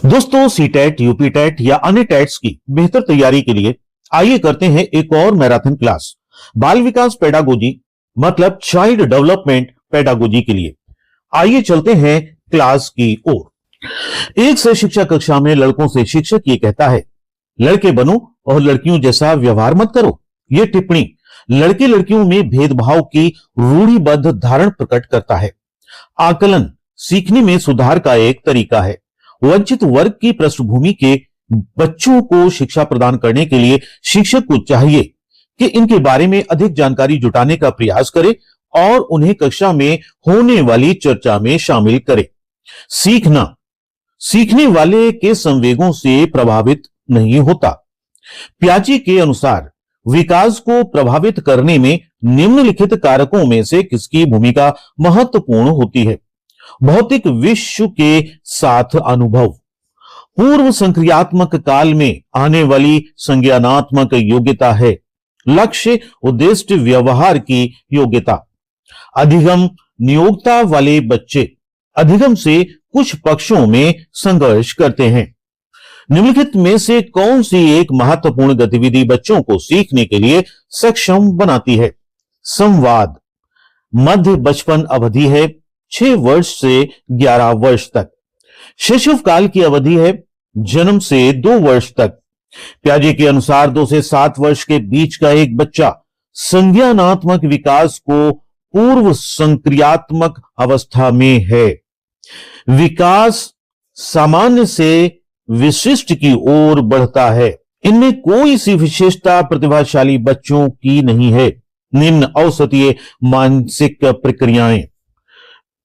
दोस्तों, CTET, UPTET या अन्य टेट्स की बेहतर तैयारी के लिए आइए करते हैं एक और मैराथन क्लास बाल विकास पेडागोजी मतलब चाइल्ड डेवलपमेंट पेडागोजी के लिए। आइए चलते हैं क्लास की ओर। एक से शिक्षा कक्षा में लड़कों से शिक्षक ये कहता है, लड़के बनो और लड़कियों जैसा व्यवहार मत करो। यह टिप्पणी लड़के लड़कियों में भेदभाव की रूढ़िबद्ध धारणा प्रकट करता है। आकलन सीखने में सुधार का एक तरीका है। वंचित वर्ग की पृष्ठभूमि के बच्चों को शिक्षा प्रदान करने के लिए शिक्षक को चाहिए कि इनके बारे में अधिक जानकारी जुटाने का प्रयास करे और उन्हें कक्षा में होने वाली चर्चा में शामिल करे। सीखना सीखने वाले के संवेगों से प्रभावित नहीं होता। प्याजी के अनुसार विकास को प्रभावित करने में निम्नलिखित कारकों में से किसकी भूमिका महत्वपूर्ण होती है? भौतिक विश्व के साथ अनुभव, पूर्व संक्रियात्मक काल में आने वाली संज्ञानात्मक योग्यता है। लक्ष्य उद्देश्य व्यवहार की योग्यता। अधिगम नियोक्ता वाले बच्चे अधिगम से कुछ पक्षों में संघर्ष करते हैं। निम्नलिखित में से कौन सी एक महत्वपूर्ण गतिविधि बच्चों को सीखने के लिए सक्षम बनाती है? संवाद। मध्य बचपन अवधि है 6 वर्ष से 11 वर्ष तक। शिशु काल की अवधि है जन्म से 2 वर्ष तक। प्याजे के अनुसार 2 से 7 वर्ष के बीच का एक बच्चा संज्ञानात्मक विकास को पूर्व संक्रियात्मक अवस्था में है। विकास सामान्य से विशिष्ट की ओर बढ़ता है। इनमें कोई सी विशेषता प्रतिभाशाली बच्चों की नहीं है। निम्न औसतीय मानसिक प्रक्रियाएं।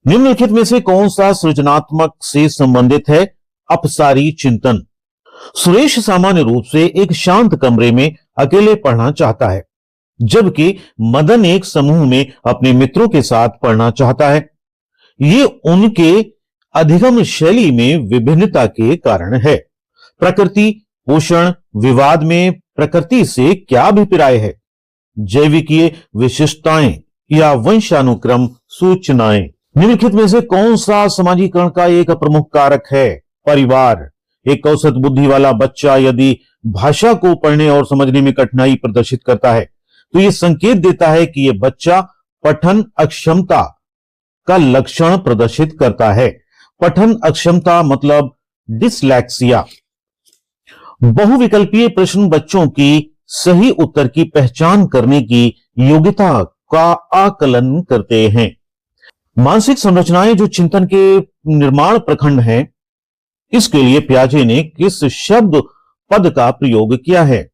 निम्नलिखित में से कौन सा सृजनात्मक से संबंधित है? अपसारी चिंतन। सुरेश सामान्य रूप से एक शांत कमरे में अकेले पढ़ना चाहता है, जबकि मदन एक समूह में अपने मित्रों के साथ पढ़ना चाहता है। ये उनके अधिगम शैली में विभिन्नता के कारण है। प्रकृति पोषण विवाद में प्रकृति से क्या अभिप्राय है? जैविकीय विशिष्टताएं या वंशानुक्रम सूचनाएं। निम्नलिखित में से कौन सा समाजीकरण का एक प्रमुख कारक है? परिवार। एक औसत बुद्धि वाला बच्चा यदि भाषा को पढ़ने और समझने में कठिनाई प्रदर्शित करता है तो यह संकेत देता है कि यह बच्चा पठन अक्षमता का लक्षण प्रदर्शित करता है। पठन अक्षमता मतलब डिसलेक्सिया। बहुविकल्पीय प्रश्न बच्चों की सही उत्तर की पहचान करने की योग्यता का आकलन करते हैं। मानसिक संरचनाएं जो चिंतन के निर्माण प्रखंड हैं, इसके लिए प्याजे ने किस शब्द पद का प्रयोग किया है?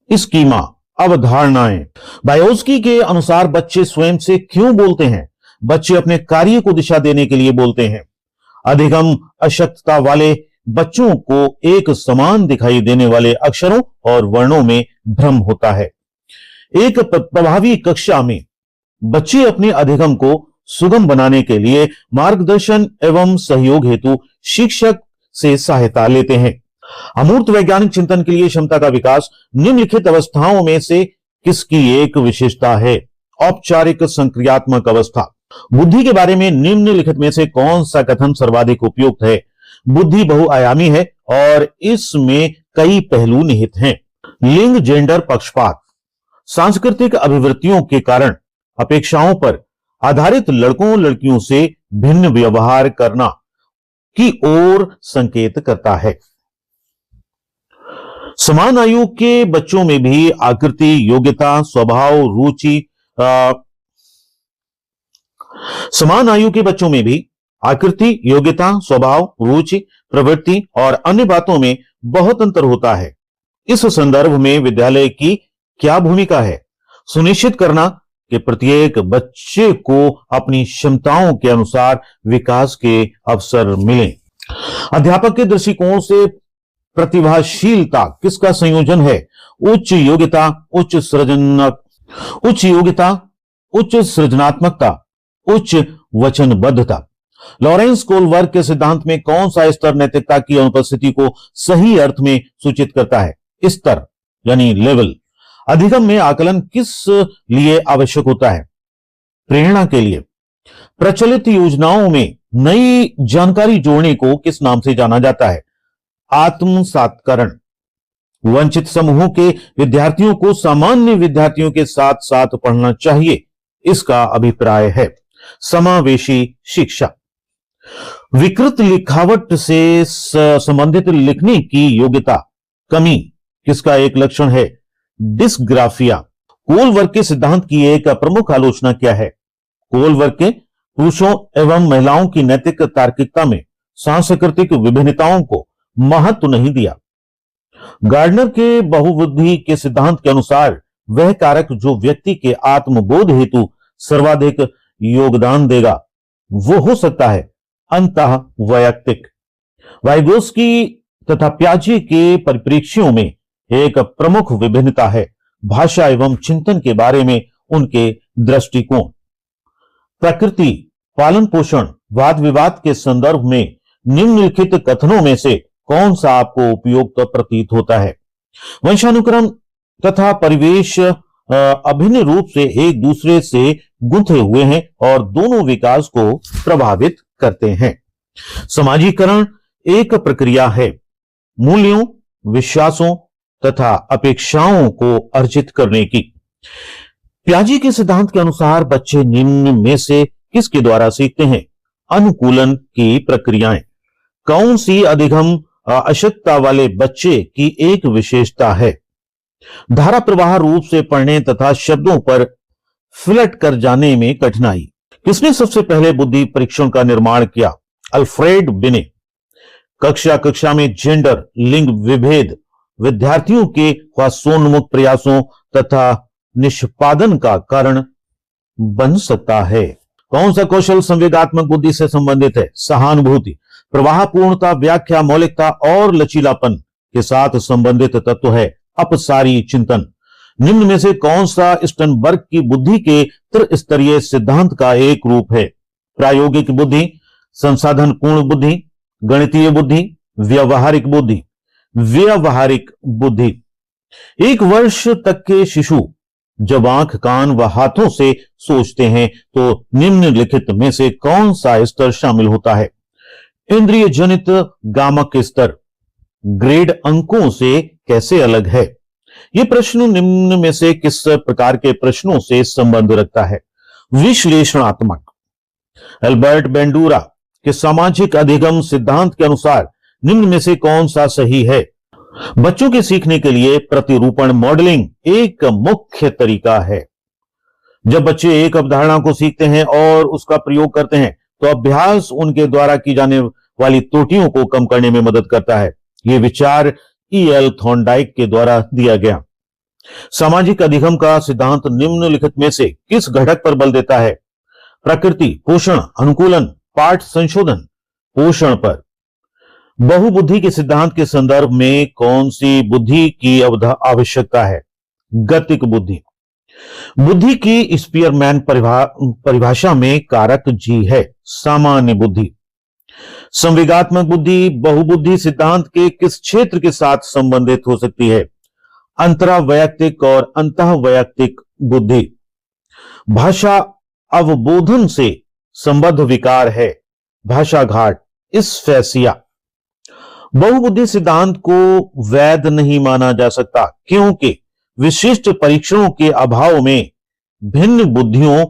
स्कीमा अवधारणाएं। बायोस्की के अनुसार बच्चे स्वयं से क्यों बोलते हैं? बच्चे अपने कार्य को दिशा देने के लिए बोलते हैं। अधिगम अशक्तता वाले बच्चों को एक समान दिखाई देने वाले अक्षरों और वर्णों में भ्रम होता है। एक प्रभावी कक्षा में बच्चे अपने अधिगम को सुगम बनाने के लिए मार्गदर्शन एवं सहयोग हेतु शिक्षक से सहायता लेते हैं। अमूर्त वैज्ञानिक चिंतन के लिए क्षमता का विकास निम्नलिखित अवस्थाओं में से किसकी एक विशेषता है? औपचारिक संक्रियात्मक अवस्था। बुद्धि के बारे में निम्नलिखित में से कौन सा कथन सर्वाधिक उपयुक्त है? बुद्धि बहुआयामी है और इसमें कई पहलू निहित हैं। लिंग जेंडर पक्षपात। सांस्कृतिक अभिवृत्तियों के कारण अपेक्षाओं पर आधारित लड़कों लड़कियों से भिन्न व्यवहार करना की ओर संकेत करता है। समान आयु के बच्चों में भी आकृति योग्यता स्वभाव रुचि समान आयु के बच्चों में भी आकृति योग्यता स्वभाव रुचि प्रवृत्ति और अन्य बातों में बहुत अंतर होता है। इस संदर्भ में विद्यालय की क्या भूमिका है? सुनिश्चित करना कि प्रत्येक बच्चे को अपनी क्षमताओं के अनुसार विकास के अवसर मिलें। अध्यापक के दृष्टिकोण से प्रतिभाशीलता किसका संयोजन है? उच्च योग्यता उच्च सृजनात्मकता उच्च वचनबद्धता। लॉरेंस कोलवर्ग के सिद्धांत में कौन सा स्तर नैतिकता की अनुपस्थिति को सही अर्थ में सूचित करता है? स्तर यानी लेवल। अधिगम में आकलन किस लिए आवश्यक होता है? प्रेरणा के लिए। प्रचलित योजनाओं में नई जानकारी जोड़ने को किस नाम से जाना जाता है? आत्मसातकरण। वंचित समूहों के विद्यार्थियों को सामान्य विद्यार्थियों के साथ साथ पढ़ना चाहिए, इसका अभिप्राय है। समावेशी शिक्षा। विकृत लिखावट से संबंधित लिखने की योग्यता कमी किसका एक लक्षण है? डिस्ग्राफिया। कोलवर्ग के सिद्धांत की एक प्रमुख आलोचना क्या है? कोलवर्ग के पुरुषों एवं महिलाओं की नैतिक तार्किकता में सांस्कृतिक विभिन्नताओं को महत्व नहीं दिया। गार्डनर के बहुबुद्धि के सिद्धांत के अनुसार वह कारक जो व्यक्ति के आत्मबोध हेतु सर्वाधिक योगदान देगा वो हो सकता है अंतः वैयक्तिक। वाइगोस्की तथा प्याजे के परिप्रेक्ष्यों में एक प्रमुख विभिन्नता है भाषा एवं चिंतन के बारे में उनके दृष्टिकोण। प्रकृति, पालन पोषण, वाद विवाद के संदर्भ में निम्नलिखित कथनों में से कौन सा आपको उपयुक्त प्रतीत होता है? वंशानुक्रम तथा परिवेश अभिन्न रूप से एक दूसरे से गुंथे हुए हैं और दोनों विकास को प्रभावित करते हैं। समाजीकरण एक प्रक्रिया है मूल्यों, विश्वासों तथा अपेक्षाओं को अर्जित करने की। प्याजे के सिद्धांत के अनुसार बच्चे निम्न में से किसके द्वारा सीखते हैं? अनुकूलन की प्रक्रियाएं। कौन सी अधिगम अशक्तता वाले बच्चे की एक विशेषता है? धारा प्रवाह रूप से पढ़ने तथा शब्दों पर फ्लट कर जाने में कठिनाई। किसने सबसे पहले बुद्धि परीक्षण का निर्माण किया? अल्फ्रेड बिने। कक्षा में जेंडर, लिंग विभेद विद्यार्थियों के ख्वासोन्मुख प्रयासों तथा निष्पादन का कारण बन सकता है। कौन सा कौशल संवेगात्मक बुद्धि से संबंधित है? सहानुभूति। प्रवाह, पूर्णता, व्याख्या, मौलिकता और लचीलापन के साथ संबंधित तत्व है अपसारी चिंतन। निम्न में से कौन सा स्टनबर्ग की बुद्धि के त्रिस्तरीय सिद्धांत का एक रूप है? प्रायोगिक बुद्धि, संसाधन पूर्ण बुद्धि, गणितीय बुद्धि, व्यवहारिक बुद्धि। व्यवहारिक बुद्धि। 1 वर्ष तक के शिशु जब आंख, कान व हाथों से सोचते हैं तो निम्नलिखित में से कौन सा स्तर शामिल होता है? इंद्रिय जनित गामक स्तर ग्रेड अंकों से कैसे अलग है? यह प्रश्न निम्न में से किस प्रकार के प्रश्नों से संबंध रखता है? विश्लेषणात्मक। एल्बर्ट बेंडूरा के सामाजिक अधिगम सिद्धांत के अनुसार निम्न में से कौन सा सही है? बच्चों के सीखने के लिए प्रतिरूपण मॉडलिंग एक मुख्य तरीका है। जब बच्चे एक अवधारणा को सीखते हैं और उसका प्रयोग करते हैं तो अभ्यास उनके द्वारा की जाने वाली त्रुटियों को कम करने में मदद करता है। यह विचार E.L. थॉर्नडाइक के द्वारा दिया गया। सामाजिक अधिगम का सिद्धांत निम्नलिखित में से किस घटक पर बल देता है? प्रकृति, पोषण, अनुकूलन, पाठ संशोधन। पोषण पर। बहुबुद्धि के सिद्धांत के संदर्भ में कौन सी बुद्धि की आवश्यकता है? गतिक बुद्धि। बुद्धि की स्पीयरमैन परिभाषा में कारक जी है सामान्य बुद्धि। संवेगात्मक बुद्धि बहुबुद्धि सिद्धांत के किस क्षेत्र के साथ संबंधित हो सकती है? अंतरावैयक्तिक और अंतःवैयक्तिक बुद्धि। भाषा अवबोधन से संबद्ध विकार है भाषाघाट, इस्फेसिया। बहुबुद्धि सिद्धांत को वैध नहीं माना जा सकता क्योंकि विशिष्ट परीक्षणों के अभाव में भिन्न बुद्धियों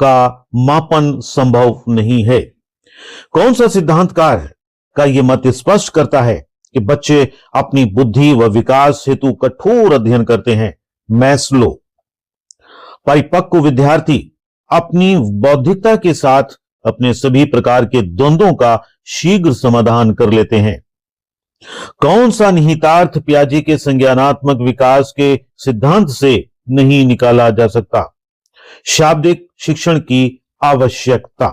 का मापन संभव नहीं है। कौन सा सिद्धांतकार का यह मत स्पष्ट करता है कि बच्चे अपनी बुद्धि व विकास हेतु कठोर अध्ययन करते हैं? मैस्लो। परिपक्व विद्यार्थी अपनी बौद्धिकता के साथ अपने सभी प्रकार के द्वंद्वों का शीघ्र समाधान कर लेते हैं। कौन सा निहितार्थ प्याजे के संज्ञानात्मक विकास के सिद्धांत से नहीं निकाला जा सकता? शाब्दिक शिक्षण की आवश्यकता।